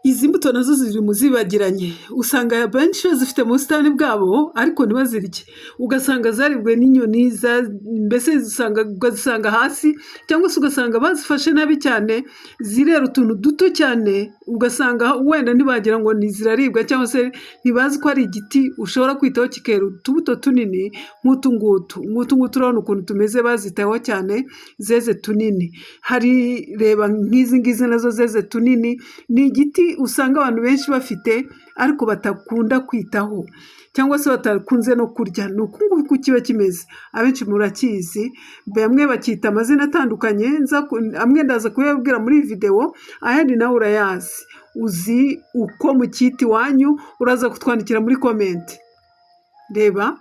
Izi mbuto nazo ziri mu zibagiranye, usanga abenshi bazifite mu busitani bwabo ariko ntibazirye, ugasanga zaribwe n'inyoni, mbese ukazisanga hasi cyangwa se ugasanga bazifashe nabi cyane, zirera utuntu duto cyane, ugasanga wenda ntibagira ngo ziraribwa cyangwa se ntibazi ko ari igiti ushobora kwitaho kikera utubuto tunini nk'utu ngutu. Nk'utu ngutu urabona ukuntu tumeze, bazitaho cyane, zeze tunini. Reba nk'izi ngizi nazo zeze tunini, ni igiti usanga abantu benshi bafite ariko batakunda kwitaho cyangwa se batakunze no kurya. Ni uku nguku kiba kimeze, abenshi murakizi, bamwe bakita amazina atandukanye, amwe ndaza kubibabwira muri iyi videwo, ayandi nawe urayazi. Uzi uko mukita iwanyu, uraza kutwandikira muri komenti. Reba,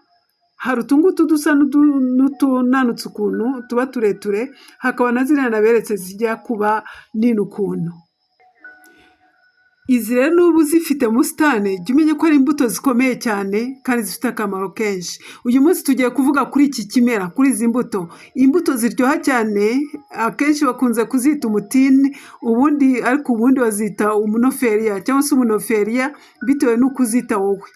hari utungutu dusa n'utunanutse ukuntu, tuba tureture, hakaba na ziriya naberetse zijya kuba nini ukuntu. Izi rero n'ubu uzifite mu busitani, jya umenya ko ari imbuto zikomeye cyane kandi zifite akamaro kenshi. Uyu munsi tugiye kuvuga kuri iki kimera, kuri izi mbuto. Imbuto ziryoha cyane, akenshi bakunze kuzita umutini, ariko ubundi bazita umunoferiya cyangwa se umunoferiya bitewe n'uko uzita wowe.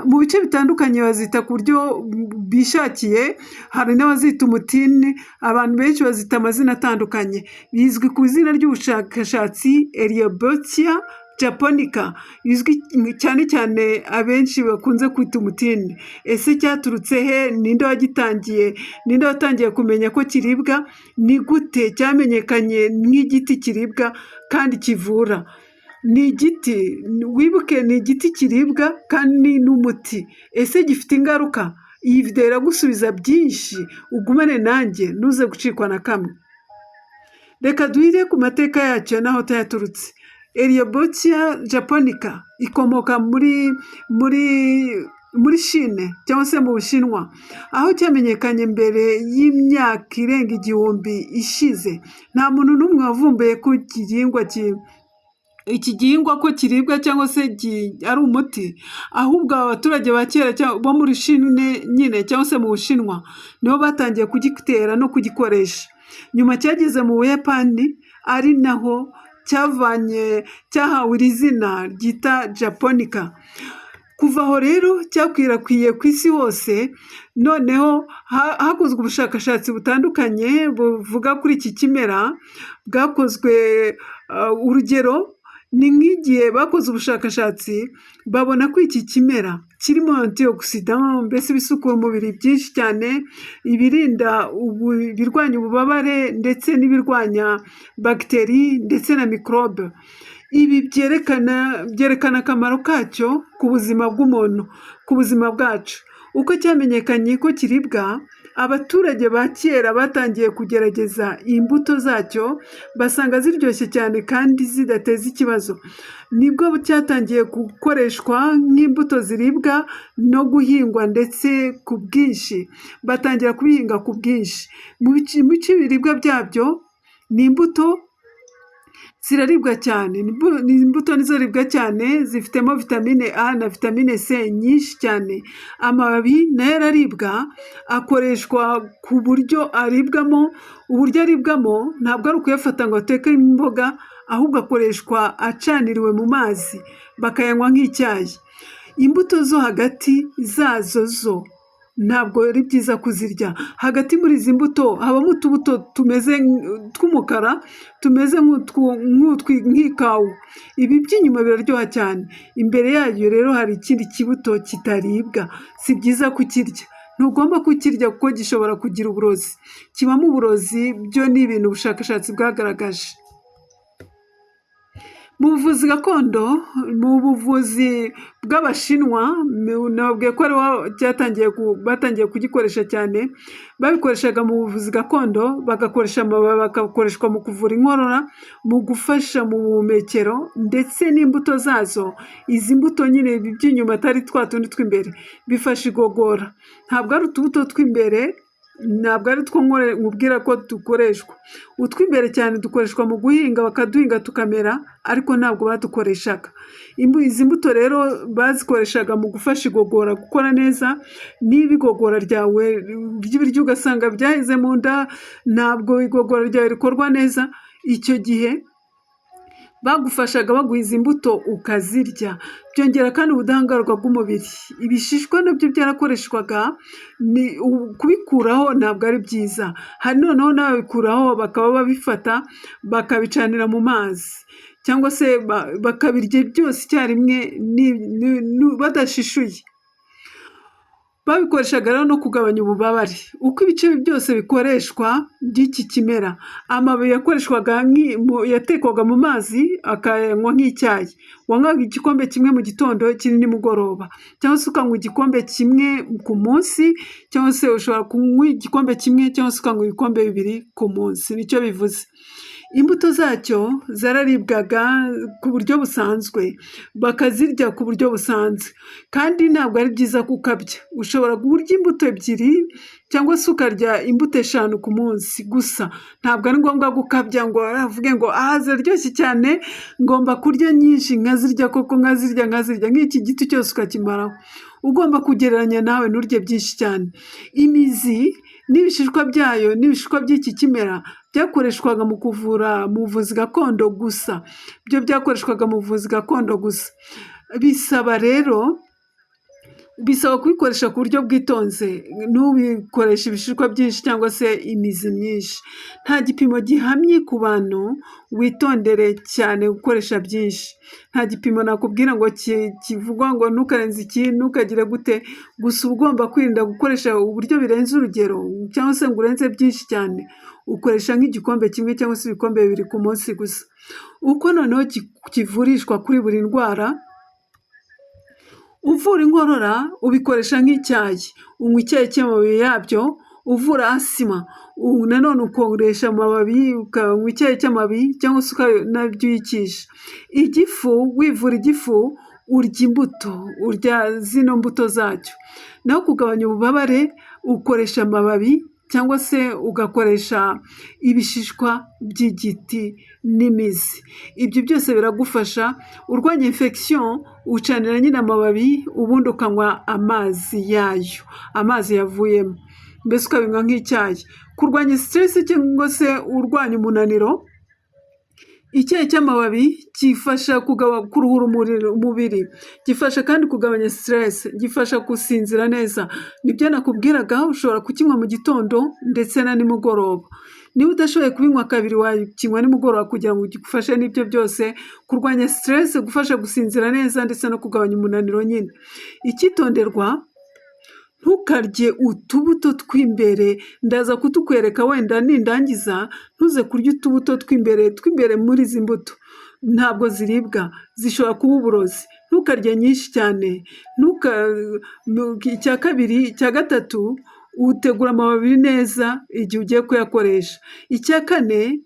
Mu bice bitandukanye bazita ku buryo bishakiye, hari n'abazita umutini, abantu benshi bazita amazina atandukanye. Bizwi ku izina ry'ubushakashatsi Eriobotia japonica, izwi cyane cyane abenshi bakunze kwita umutini. Ese cyaturutse he? Ninde wagitangiye? Ninde watangiye kumenya ko kiribwa? Ni gute cyamenyekanye nk'igiti kiribwa kandi kivura? Ni igiti, wibuke, ni igiti kiribwa kandi n'umuti. Ese gifite ingaruka? Iyi video iragusubiza byinshi, ugumane nanjye ntuze gucikwa na kamwe. Reka duhire ku mateka yacyo n'aho yaturutse. Eriobotia japonica ikomoka muri Chine cyangwa se mu Bushinwa, aho cyamenyekanye mbere y'imyaka irenga 1000 ishize. Nta muntu n'umwe wavumbuye ko iki gihingwa ko kiribwa cyangwa se ari umuti, ahubwo abaturage ba kera bo muri Chine nyine cyangwa se mu Bushinwa nibo batangiye kugitera no kugikoresha. Nyuma cyageze mu Buyapani, ari naho cyahawe iri zina ryita japonica. Kuva aho rero cyakwirakwiye ku isi hose. Noneho hakozwe ubushakashatsi butandukanye buvuga kuri iki kimera, bwakozwe urugero ni nk'igihe bakoze ubushakashatsi babona ko iki kimera kirimo antioxidant, mbese ibisukura umubiri byinshi cyane, ibirwanya ububabare ndetse n'ibirwanya bagiteri ndetse na mikorobe. Ibi byerekana akamaro kacyo ku buzima bw'umuntu, ku buzima bwacu. Uko cyamenyekanye ko kiribwa, abaturage ba kera batangiye kugerageza imbuto zacyo, basanga ziryoshye cyane kandi zidateza ikibazo. Nibwo cyatangiye gukoreshwa nk'imbuto ziribwa no guhingwa ndetse ku bwinshi. Batangira kubihinga ku bwinshi. Mu bice biribwa byabyo ni imbuto ziraribwa cyane. Ni imbuto nizo ribwa cyane, zifitemo vitamine A na vitamine C nyinshi cyane. Amababi nayo araribwa, akoreshwa ku buryo aribwamo. Uburyo aribwamo ntabwo ari ukuyafata ngo ateke imboga, ahubwo akoreshwa acaniriwe mu mazi, bakayanywa nk'icyayi. Imbuto zo hagati zazo ntabwo ari byiza kuzirya. Hagati muri izi mbuto habamo utubuto tumeze tw'umukara, tumeze nk'ikawa. Ibi by'inyuma biraryoha cyane. Imbere yayo rero hari ikindi kibuto kitaribwa. Si byiza kukirya, ntugomba kukirya kuko gishobora kugira uburozi. Kibamo uburozi, byo ni ibintu ubushakashatsi bwagaragaje. Mu buvuzi gakondo, mu buvuzi bw'Abashinwa, nababwiye ko batangiye kugikoresha cyane. Babikoreshaga mu buvuzi gakondo, bagakoresha amababi, bagakoreshwa mu kuvura inkorora, mu gufasha mu buhumekero ndetse n'imbuto zazo. Izi mbuto nyine by'inyuma atari twa tundi tw'imbere, bifasha igogora. Ntabwo ari utubuto tw'imbere, ntabwo ari two nkubwira ko dukoreshwa. Utw'imbere cyane dukoreshwa mu guhinga, bakaduhinga tukamera, ariko ntabwo badukoreshaga. Izi mbuto rero bazikoreshaga mu gufasha igogora gukora neza. Niba igogora ryawe ry'ibiryo ugasanga byaheze mu nda, ntabwo igogora ryawe rikorwa neza, icyo gihe bagufashaga baguhiza imbuto ukazirya, byongera kandi ubudahangarwa bw'umubiri. Ibishishwa nabyo byarakoreshwaga, kubikuraho ntabwo ari byiza. Hari noneho n'ababikuraho bakaba babifata bakabicanira mu mazi, cyangwa se bakabirya byose icyarimwe badashishuye. Babikoreshaga rero no kugabanya ububabare. Uko ibice byose bikoreshwa by'iki kimera, amababi yakoreshwaga yatekwaga mu mazi akanywa nk'icyayi. Wanywaga igikombe kimwe mu gitondo, ikindi nimugoroba, cyangwa se ukanywa igikombe kimwe ku munsi, cyangwa se ushobora kunywa igikombe kimwe cyangwa se ukanywa ibikombe bibiri ku munsi. Nicyo bivuze. Imbuto zacyo zararibwaga ku buryo busanzwe, bakazirya ku buryo busanzwe, kandi ntabwo ari byiza gukabya. Ushobora kurya imbuto ebyiri cyangwa se ukarya imbuto 5 ku munsi gusa. Ntabwo ari ngombwa gukabya ngo avuge ngo ziraryoshye cyane, ngomba kurya nyinshi, nkazirya koko, nkazirya nk'iki giti cyose ukakimaraho. Ugomba kugereranya nawe, nturye byinshi cyane. Imizi n'ibishishwa byayo n'ibishishwa by'iki kimera byakoreshwaga mu kuvura mu buvuzi gakondo gusa. Byo byakoreshwaga mu buvuzi gakondo gusa. Bisaba kubikoresha ku buryo bwitonze, ntubikoreshe ibishishwa byinshi cyangwa se imizi myinshi. Nta gipimo gihamye ku bantu, witondere cyane gukoresha byinshi. Nta gipimo nakubwira ngo kivugwa ngo ntukarenze iki, ntukagire gute. Gusa ugomba kwirinda gukoresha uburyo birenze urugero, cyangwa se ngo urenze byinshi cyane. Ukoresha nk'igikombe kimwe cyangwa se ibikombe 2 ku munsi gusa. Uko noneho kivurishwa kuri buri ndwara: uvura inkorora ubikoresha nk'icyayi, unywa icyayi cy'amababi yabyo. Uvura asima nanone ukoresha amababi, ukanywa icyayi cy'amababi cyangwa se ukanabyuyikisha. Igifu, wivura igifu urya imbuto, urya zino mbuto zacyo. Naho kugabanya ububabare ukoresha amababi cyangwa se ugakoresha ibishishwa by'igiti n'imizi. Ibyo byose biragufasha. Urwanya infection ucanira nyine amababi, ubundi ukanywa amazi yayo, amazi yavuyemo, mbese ukabinywa nk'icyayi. Kurwanya stress cyangwa se urwanya umunaniro, icyayi cy'amababi gifasha kuruhura umubiri, gifasha kandi kugabanya stress, gifasha gusinzira neza. Nibyo nakubwiraga, ushobora kukinywa mu gitondo ndetse na nimugoroba. Niba udashoboye kubinywa kabiri, wakinywa nimugoroba kugira ngo gifashe n'ibyo byose, kurwanya stress, gufasha gusinzira neza ndetse no kugabanya umunaniro nyine. Icyitonderwa: ntukarye utubuto tw'imbere. Ndaza kutukwereka wenda nindangiza. Ntuze kurya utubuto tw'imbere muri izi mbuto. Ntabwo ziribwa, zishobora kuba uburozi. Ntukarye nyinshi cyane. Icya gatatu, utegura amababi neza igihe ugiye kuyakoresha. Icya kane,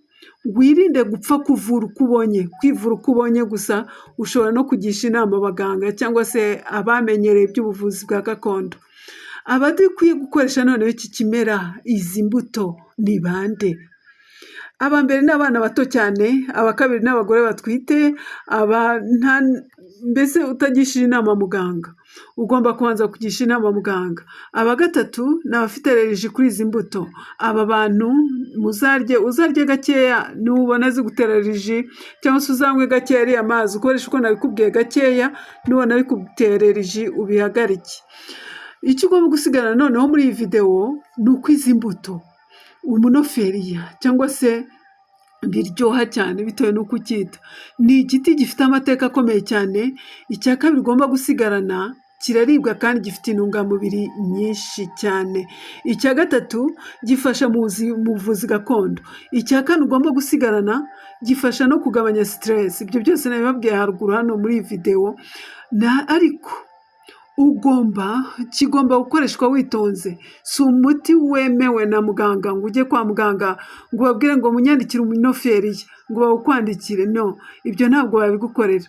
wirinde gupfa kwivura uko ubonye gusa. Ushobora no kugisha inama abaganga cyangwa se abamenyereye iby'ubuvuzi bwa gakondo. Abadakwiye gukoresha noneho iki kimera, izi mbuto, ni bande? Aba mbere ni abana bato cyane, aba kabiri ni abagore batwite, mbese utagishije inama muganga. Ugomba kubanza kugisha inama muganga. Aba gatatu ni abafite allergie kuri izi mbuto. Aba bantu uzarye gakeya nubona zigutera allergie, cyangwa se uzanywe gakeya ariya mazi, ukoresha uko nabikubwiye gakeya, nubona bigutera allergie ubihagarike. Icyo ugomba gusigara noneho muri iyi video ni uko izi mbuto, umunoferiya cyangwa se biryoha cyane bitewe n'uko ucyita. Ni igiti gifite amateka akomeye cyane. Icya kabiri ugomba gusigarana, kiraribwa kandi gifite intungamubiri nyinshi cyane. Icya gatatu, gifasha mu buvuzi gakondo. Icya kane ugomba gusigarana, gifasha no kugabanya stress. Ibyo byose nabibabwiye haruguru hano muri iyi video. Ariko kigomba gukoreshwa witonze. Si umuti wemewe na muganga ngo ujye kwa muganga ngo babwire ngo munyandikire umunoferiya ngo bawukwandikire. No, ibyo ntabwo babigukorera.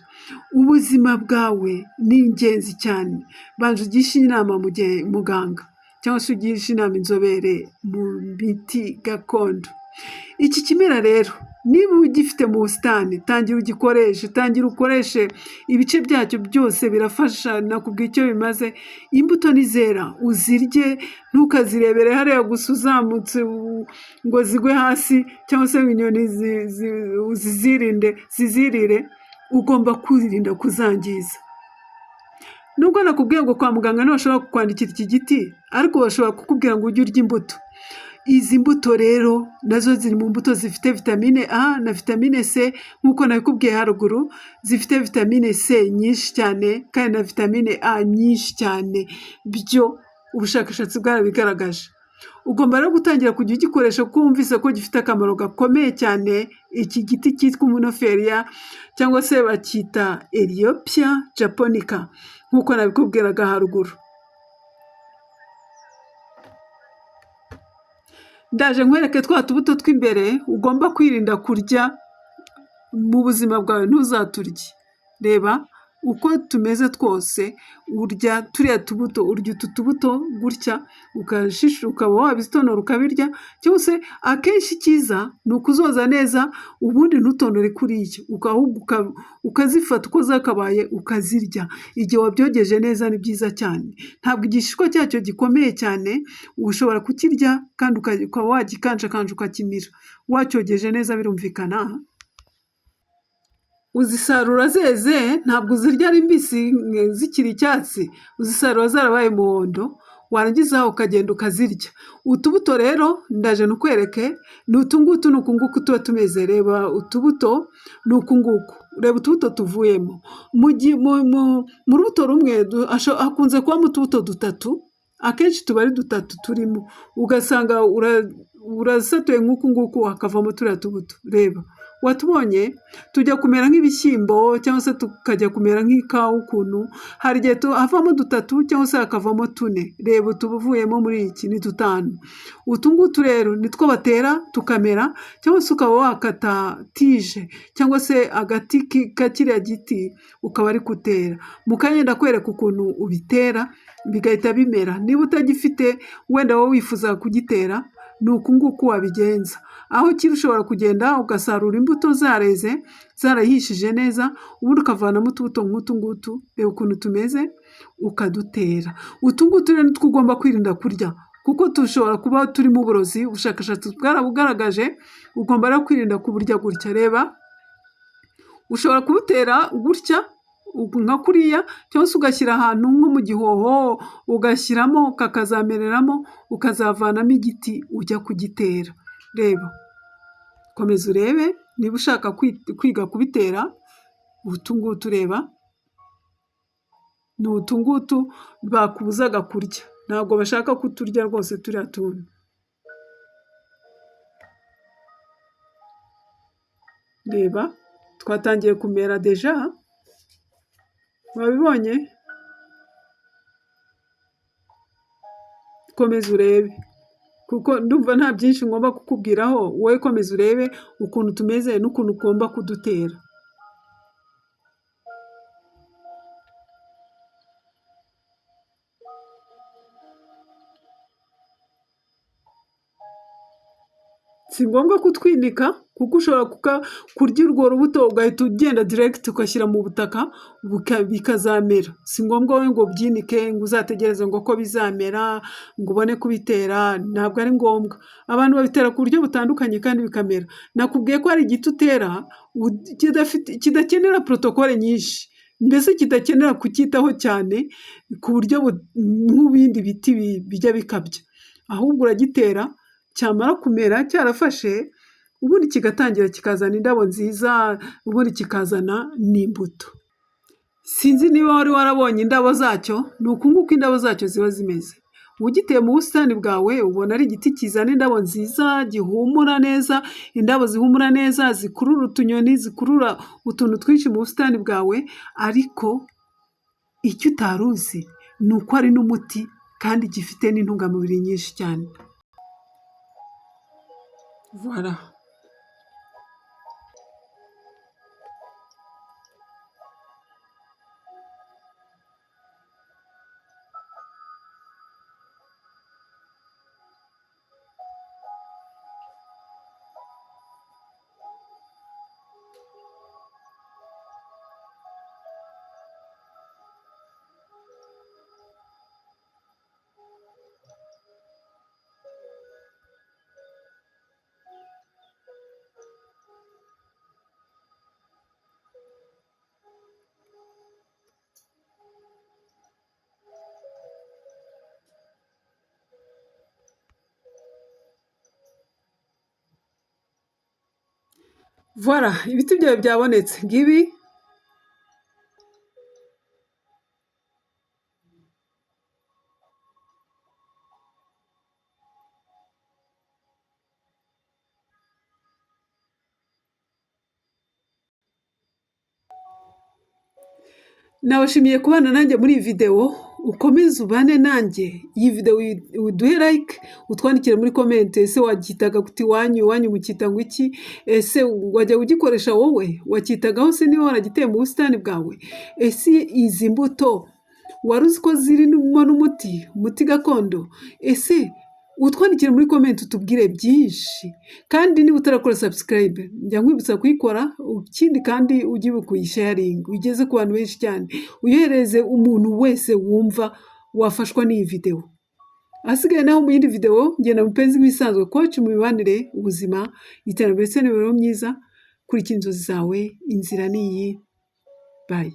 Ubuzima bwawe ni ingenzi cyane. Banza ugishe inama muganga, cyangwa se ugishe inama inzobere mu miti gakondo. Iki kimera rero niba ugifite mu busitani tangira ugikoreshe, tangira ukoreshe ibice byacyo byose birafasha, nakubwiye icyo bimaze. Imbuto nizera uzirye, ntukazirebere hariya gusa uzamutse ngo zigwe hasi cyangwa se inyoni zizirire. Ugomba kwirinda kuzangiza. Nubwo nakubwiye ngo kwa muganga ntibashobora kukwandikira iki giti, ariko bashobora kukubwira ngo ujye urya imbuto. Izi mbuto rero nazo ziri mu mbuto zifite vitamine A na vitamine C, nk'uko nabikubwiye haruguru, zifite vitamine C nyinshi cyane kandi na vitamine A nyinshi cyane, byo ubushakashatsi bwarabigaragaje. Ugomba rero gutangira kujya ugikoresha kuko wumvise ko gifite akamaro gakomeye cyane. Iki giti cyitwa umunoferiya cyangwa se bacyita Eriopia japonica nk'uko nabikubwiraga haruguru. Ndaje nkwereke twa tubuto tw'imbere ugomba kwirinda kurya mu buzima bwawe, ntuzaturye. Reba uko tumeze twose, urya turiya tubuto, urya utu tubuto gutya, ukaba wabitonora ukabirya, cyangwa se akenshi icyiza ni ukuzoza neza, ubundi ntutonore kuriya, ukazifata uko zakabaye ukazirya. Igihe wabyogeje neza ni byiza cyane, ntabwo igishishwa cyacyo gikomeye cyane, ushobora kukirya kandi ukaba wagikanjakanja ukakimira. Wacyogeje neza birumvikana. Uzisarura zeze, ntabwo uzirya ari mbisi zikiri icyatsi, uzisarura zarabaye umuhondo, warangiza ukagenda ukazirya. Utubuto rero ndaje nukwereke, ni utungutu ni ukunguku tuba tumeze. Reba utubuto ni ukunguku, reba utubuto tuvuyemo. Mu rubuto rumwe hakunze kubamo utubuto dutatu, akenshi tuba ari dutatu turimo, ugasanga urasatuye nk'ukunguku hakavamo turiya tubuto. Reba watubonye tujya kumera nk'ibishyimbo cyangwa se tukajya kumera nk'ikawa ukuntu, hari igihe havamo dutatu cyangwa se hakavamo tune. Reba utuvuyemo muri iki ni dutanu. Utungutu rero nitwo batera tukamera, cyangwa se ukaba wakata tije cyangwa se agati ka kiriya giti ukaba ari kutera. Mu kanya ndakwereka ukuntu ubitera bigahita bimera. Niba utagifite wenda wowe wifuza kugitera, ni ukunguku wabigenza. Aho kiri ushobora kugenda ugasarura imbuto zareze, zarahishije neza, ubundi ukavanamo utubuto nk'utungutu. Reba ukuntu tumeze ukadutera. Utungutu rero nitwo ugomba kwirinda kurya kuko dushobora kuba turimo uburozi, ubushakashatsi bwarabugaragaje. Ugomba rero kwirinda kuburya gutya. Reba ushobora kubutera gutya nka kuriya, cyangwa se ugashyira ahantu nko mu gihoho ugashyiramo kakazamereramo, ukazavanamo igiti ujya kugitera. Reba komeza urebe niba ushaka kwiga kubitera. Utungutu reba ni utungutu bakubuzaga kurya, ntabwo bashaka kuturya rwose turiya tuntu. Reba twatangiye kumera deja, wabibonye? Komeza urebe kuko ndumva nta byinshi ngomba kukubwiraho, wowe komeza urebe ukuntu tumeze n'ukuntu ugomba kudutera. Si ngombwa kutwinika kuko ushobora kurya urwo rubuto ugahita ugenda direct ugashyira mu butaka bikazamera. Si ngombwa we ngo byinike ngo uzategereze ngo ko bizamera ngo ubone kubitera, ntabwo ari ngombwa. Abantu babitera ku buryo butandukanye kandi bikamera. Nakubwiye ko hari igiti utera kidakenera protokole nyinshi, mbese kidakenera kucyitaho cyane ku buryo nk'ibindi biti bijya bikabya, ahubwo uragitera cyamara kumera cyarafashe, ubundi kigatangira kikazana indabo nziza, ubundi kikazana n'imbuto. Sinzi niba wari warabonye indabo zacyo, ni ukunguku indabo zacyo ziba zimeze. Ugiteye mu busitani bwawe ubona ari igiti kizana indabo nziza, gihumura neza, indabo zihumura neza, zikurura utunyoni, zikurura utuntu twinshi mu busitani bwawe. Ariko icyo utari uzi ni uko ari n'umuti kandi gifite n'intungamubiri nyinshi cyane. Voilà. Voilà, ibiti byawe byabonetse ngibi. Nabashimiye kubana nanjye muri iyi video, ukomeze ubane nanjye. Iyi video uduhe like, utwandikire muri comment, ese wacyitaga kuti iwanyu mucyita ngo iki? Ese wajya ugikoresha wowe? Wacyitagaho se niba waragiteye mu busitani bwawe? Ese izi mbuto wari uzi ko zirimo umuti gakondo? Ese utwandikire muri comment utubwire byinshi, kandi niba utarakora subscribe njya nkwibutsa kuyikora, ikindi kandi ujye kuyisharing, ugeze ku bantu benshi cyane, uyohereze umuntu wese wumva wafashwa n'iyi video. Asigaye naho mu yindi video, ngenda mupenzi nk'isanzwe coach mu mibanire, ubuzima, iterambere ndetse n'imibereho myiza. Kurikira inzozi zawe, inzira niyi. Bye.